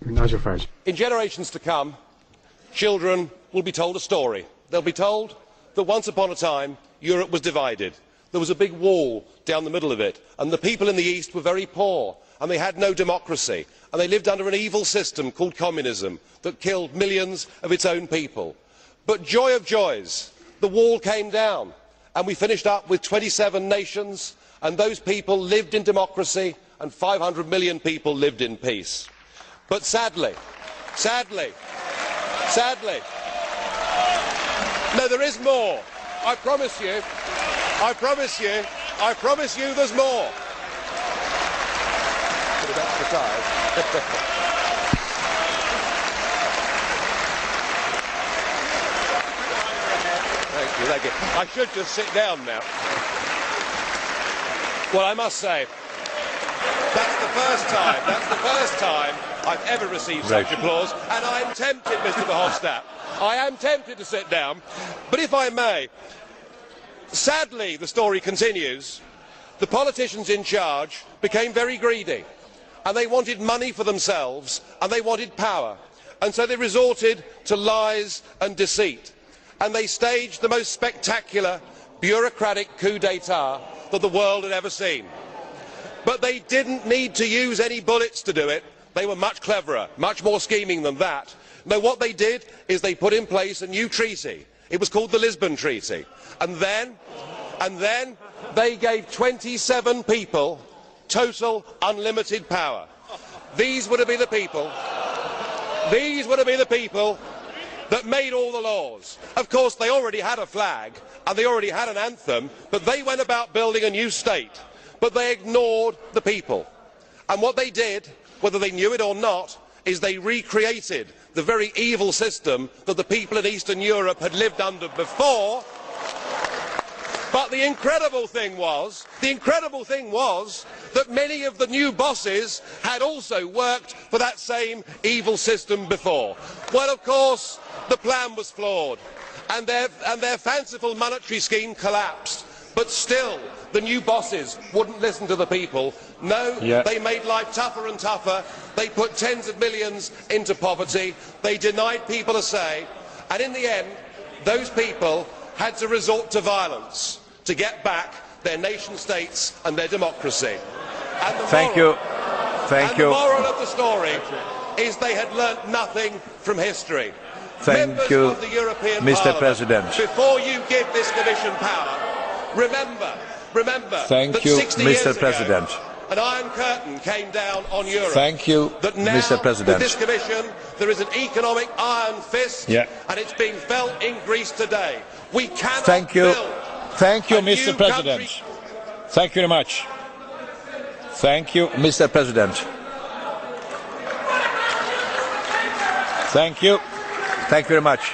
Najdzel Faradж. In generations to come, children will be told a story. They'll be told that once upon a time Europe was divided. There was a big wall down the middle of it, and the people in the East were very poor, and they had no democracy, and they lived under an evil system called communism that killed millions of its own people. But joy of joys, the wall came down, and we finished up with 27 nations, and those people lived in democracy, and 500 million people lived in peace. But sadly, no, there is more. I promise you there's more. Thank you. I should just sit down now. Well, I must say, that's the first time I've ever received such applause, and I'm tempted, Mr. Verhofstadt, I am tempted to sit down, but if I may, sadly, the story continues, the politicians in charge became very greedy, and they wanted money for themselves, and they wanted power, and so they resorted to lies and deceit, and they staged the most spectacular bureaucratic coup d'etat that the world had ever seen. But they didn't need to use any bullets to do it. They were much cleverer, much more scheming than that. No, what they did is they put in place a new treaty. It was called the Lisbon Treaty. And then they gave 27 people total unlimited power. These were to be the people that made all the laws. Of course, they already had a flag and they already had an anthem, but they went about building a new state. But they ignored the people. And what they did, whether they knew it or not, is they recreated the very evil system that the people in Eastern Europe had lived under before. But the incredible thing was that many of the new bosses had also worked for that same evil system before. Well, of course, the plan was flawed, and their fanciful monetary scheme collapsed. But still, the new bosses wouldn't listen to the people. No, They made life tougher and tougher. They put tens of millions into poverty. They denied people a say. And in the end, those people had to resort to violence to get back their nation states and their democracy. And the moral of the story is they had learnt nothing from history. Members of the European Parliament, before you give this Commission power, remember that 60 years ago, an Iron Curtain came down on Europe. That now, with this Commission, there is an economic iron fist, and it's being felt in Greece today. We cannot build Mr. President. Thank you very much. Thank you, Mr. President. Thank you. Thank you very much.